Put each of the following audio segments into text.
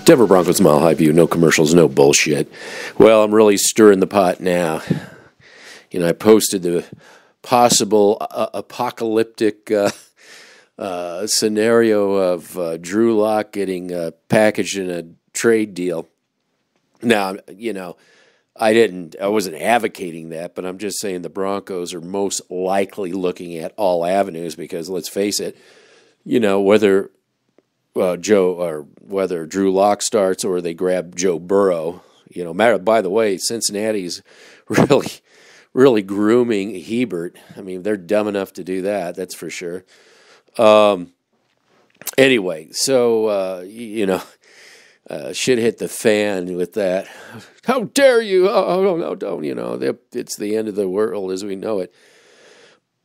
Denver Broncos Mile High View, no commercials, no bullshit. Well, I'm really stirring the pot now. You know, I posted the possible apocalyptic scenario of Drew Lock getting packaged in a trade deal. Now, you know, I wasn't advocating that, but I'm just saying the Broncos are most likely looking at all avenues because, let's face it, you know, whether whether Drew Lock starts or they grab Joe Burrow, you know, by the way, Cincinnati's really grooming Hebert. I mean, they're dumb enough to do that, that's for sure. Anyway, so, you know, shit hit the fan with that. How dare you? Oh, no, don't, you know, it's the end of the world as we know it.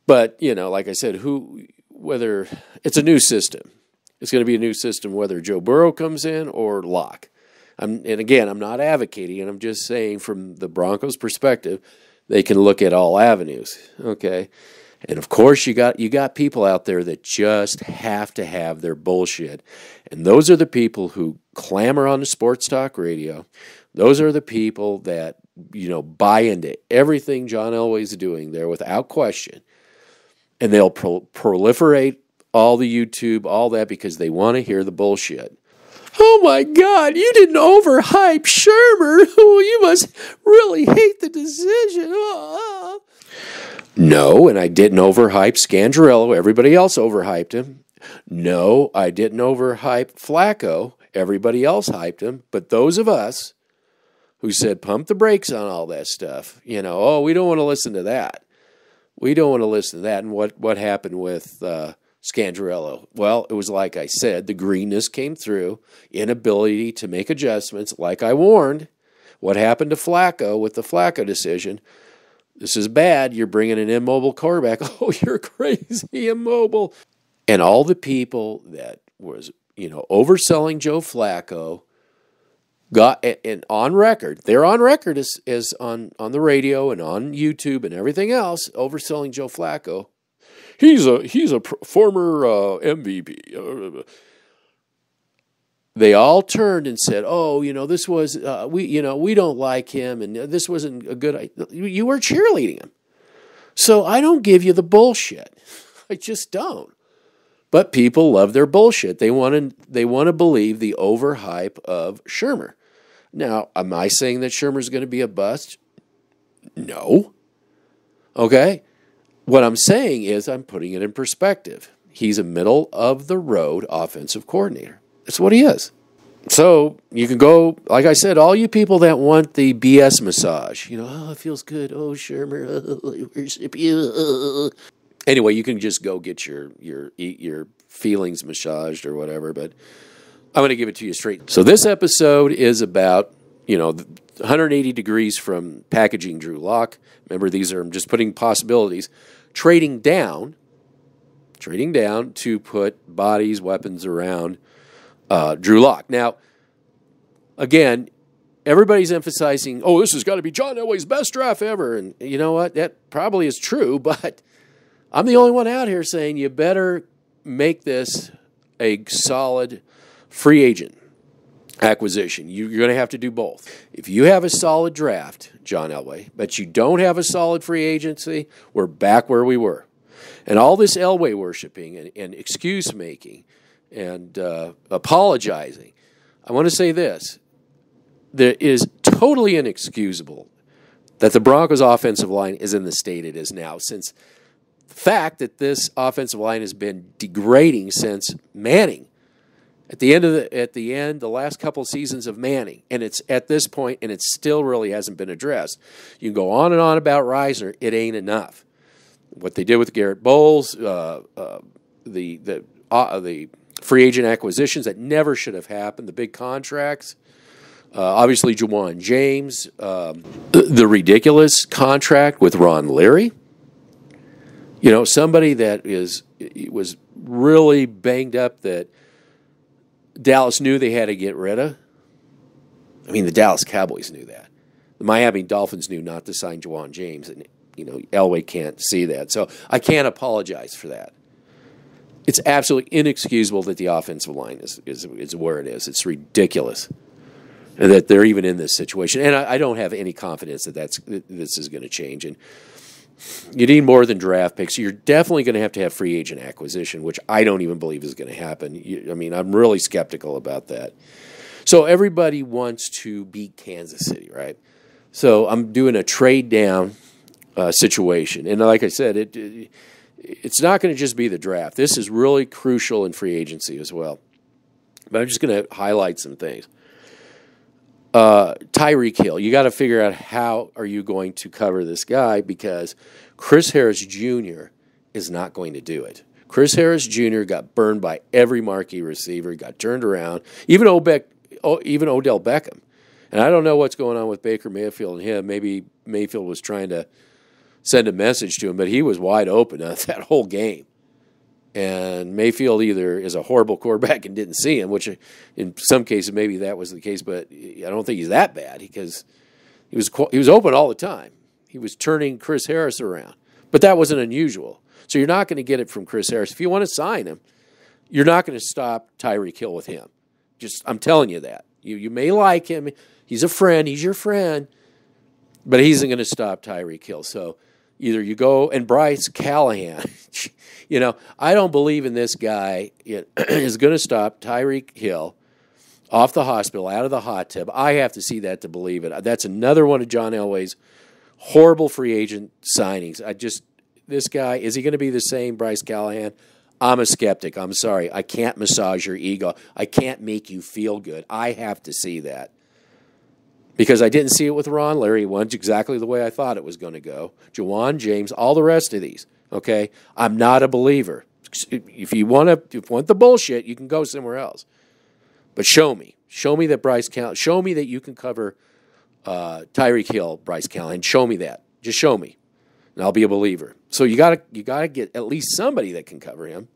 But, you know, like I said, whether it's a new system. It's going to be a new system whether Joe Burrow comes in or Lock. And again, I'm not advocating, and I'm just saying from the Broncos' perspective, they can look at all avenues, okay? And of course, you got people out there that just have to have their bullshit. And those are the people who clamor on the sports talk radio. Those are the people that, you know, buy into everything John Elway's doing there without question. And they'll proliferate all the YouTube, all that, because they want to hear the bullshit. Oh my God, you didn't overhype Shermer. Oh, you must really hate the decision. Oh. No, and I didn't overhype Scandrello. Everybody else overhyped him. No, I didn't overhype Flacco. Everybody else hyped him. But those of us who said pump the brakes on all that stuff, you know, oh, we don't want to listen to that. We don't want to listen to that. And what happened with Scandrello? Well, it was like I said, the greenness came through, inability to make adjustments, like I warned. What happened to Flacco with the Flacco decision? This is bad. You're bringing an immobile quarterback. Oh, you're crazy, immobile. And all the people that was, you know, overselling Joe Flacco got, and on record, they're on record as on the radio and on YouTube and everything else, overselling Joe Flacco. He's a former MVP. They all turned and said, "Oh, you know, this was we don't like him, and this wasn't a good idea." You were cheerleading him, so I don't give you the bullshit. I just don't. But people love their bullshit. They want to believe the overhype of Shermer. Now, am I saying that Shermer's going to be a bust? No. Okay. What I'm saying is I'm putting it in perspective. He's a middle-of-the-road offensive coordinator. That's what he is. So you can go, like I said, all you people that want the BS massage, you know, oh, it feels good. Oh, Shermer, I worship you. Anyway, you can just go get your feelings massaged or whatever, but I'm going to give it to you straight. So this episode is about, you know, 180 degrees from packaging Drew Lock. Remember, these are, I'm just putting possibilities. Trading down to put bodies, weapons around Drew Lock. Now, again, everybody's emphasizing, oh, this has got to be John Elway's best draft ever. And you know what? That probably is true, but I'm the only one out here saying you better make this a solid free agent acquisition. You're going to have to do both. If you have a solid draft, John Elway, but you don't have a solid free agency, we're back where we were. And all this Elway worshiping and excuse making and apologizing, I want to say this. There is totally inexcusable that the Broncos offensive line is in the state it is now, since the fact that this offensive line has been degrading since Manning. At the end, the last couple seasons of Manning, and it's at this point, and it still really hasn't been addressed. You can go on and on about Reisner. It ain't enough. What they did with Garrett Bowles, the free agent acquisitions that never should have happened, the big contracts, obviously Juwan James, the ridiculous contract with Ron Leary. You know, somebody that was really banged up that Dallas knew they had to get rid of. I mean, the Dallas Cowboys knew that. The Miami Dolphins knew not to sign Juwan James, and, you know, Elway can't see that. So I can't apologize for that. It's absolutely inexcusable that the offensive line is where it is. It's ridiculous. And that they're even in this situation. And I don't have any confidence that this is going to change. And you need more than draft picks. You're definitely going to have free agent acquisition, which I don't even believe is going to happen. I'm really skeptical about that. So everybody wants to beat Kansas City, right? So I'm doing a trade down situation. And like I said, it's not going to just be the draft. This is really crucial in free agency as well. But I'm just going to highlight some things. Tyreek Hill, you got to figure out how are you going to cover this guy, because Chris Harris Jr. is not going to do it. Chris Harris Jr. got burned by every marquee receiver, got turned around, even Odell Beckham. And I don't know what's going on with Baker Mayfield and him. Maybe Mayfield was trying to send a message to him, but he was wide open that whole game. And Mayfield either is a horrible quarterback and didn't see him, which in some cases maybe that was the case, but I don't think he's that bad, because he was open all the time. He was turning Chris Harris around, but that wasn't unusual. So you're not going to get it from Chris Harris. If you want to sign him, you're not going to stop Tyreek Hill with him. I'm telling you that. You may like him. He's a friend. He's your friend, but he isn't going to stop Tyreek Hill. So either you go, and Bryce Callahan, I don't believe in this guy is going to stop Tyreek Hill off the hospital, out of the hot tub. I have to see that to believe it. That's another one of John Elway's horrible free agent signings. This guy, is he going to be the same Bryce Callahan? I'm a skeptic. I'm sorry. I can't massage your ego. I can't make you feel good. I have to see that. Because I didn't see it with Ron Larry. It went exactly the way I thought it was going to go. Jawan James, all the rest of these. Okay? I'm not a believer. If you want the bullshit, you can go somewhere else. But show me. Show me that show me that you can cover Tyreek Hill, Bryce Callahan. Show me that. Just show me. And I'll be a believer. So you gotta get at least somebody that can cover him.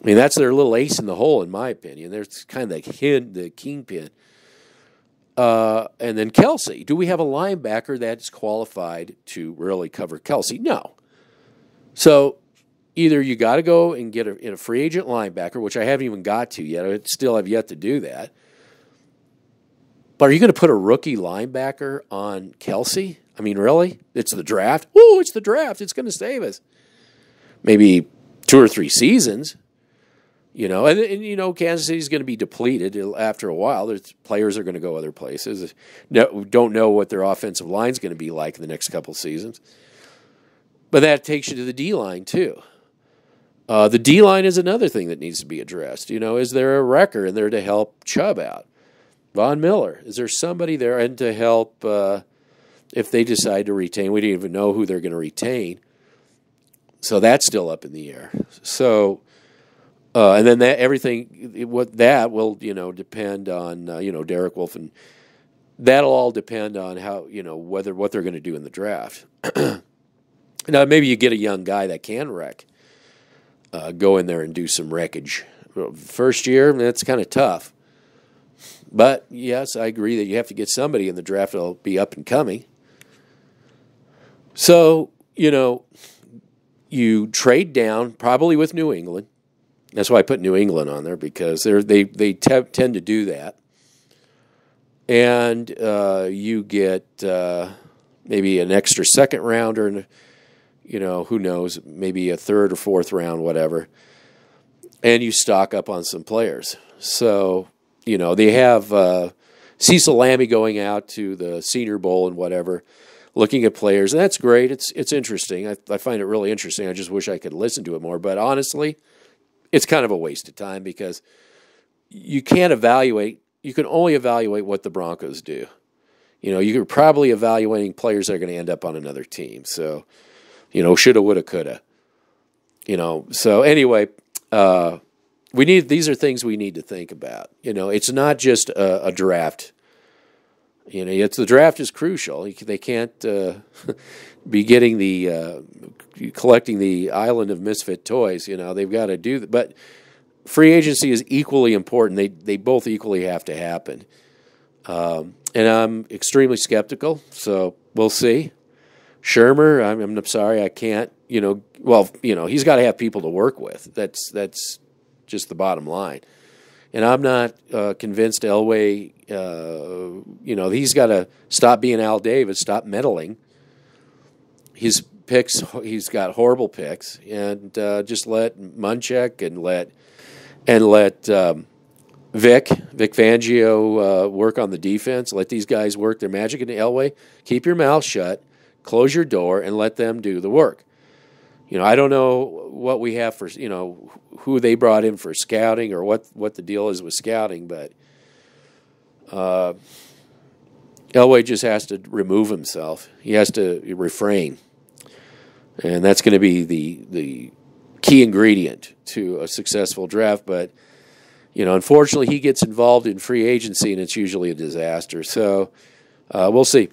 I mean, that's their little ace in the hole, in my opinion. There's kind of the kingpin. And then Kelsey. Do we have a linebacker that's qualified to really cover Kelsey? No. So either you got to go and get a free agent linebacker, which I haven't even got to yet. I still have yet to do that. But are you going to put a rookie linebacker on Kelsey? I mean, really? It's the draft? Oh, it's the draft. It's going to save us. Maybe 2 or 3 seasons. Kansas City's going to be depleted after a while. Players are going to go other places. Don't know what their offensive line's going to be like in the next couple of seasons. But that takes you to the D-line, too. The D-line is another thing that needs to be addressed. Is there a wrecker in there to help Chubb out? Von Miller, is there somebody there and to help if they decide to retain? We don't even know who they're going to retain. So that's still up in the air. So... and then that will depend on Derek Wolfe, and that'll all depend on how what they're going to do in the draft. Now maybe you get a young guy that can wreck, go in there and do some wreckage. First year, that's kind of tough. But yes, I agree that you have to get somebody in the draft that'll be up and coming. So you trade down probably with New England. That's why I put New England on there, because they tend to do that. And you get maybe an extra second rounder, and who knows, maybe a third or fourth round, whatever. And you stock up on some players. So they have Cecil Lammey going out to the Senior Bowl and whatever, looking at players, and that's great. It's interesting. I find it really interesting. I just wish I could listen to it more. But honestly, it's kind of a waste of time, because you can't evaluate. You can only evaluate what the Broncos do. You're probably evaluating players that are going to end up on another team. So, shoulda, woulda, coulda. So anyway, these are things we need to think about. It's not just a draft. The draft is crucial. They can't be getting collecting the island of misfit toys. They've got to do that. But free agency is equally important. They both equally have to happen. And I'm extremely skeptical, so we'll see. Shermer, I'm sorry, I can't. Well, he's got to have people to work with. That's just the bottom line. And I'm not convinced Elway. He's got to stop being Al Davis, stop meddling. His picks, he's got horrible picks, and just let Munchak and let Vic Fangio work on the defense. Let these guys work their magic. And Elway, keep your mouth shut, close your door, and let them do the work. I don't know what we have for, who they brought in for scouting or what the deal is with scouting, but Elway just has to remove himself. He has to refrain. And that's going to be the key ingredient to a successful draft. But, unfortunately, he gets involved in free agency, and it's usually a disaster. So we'll see.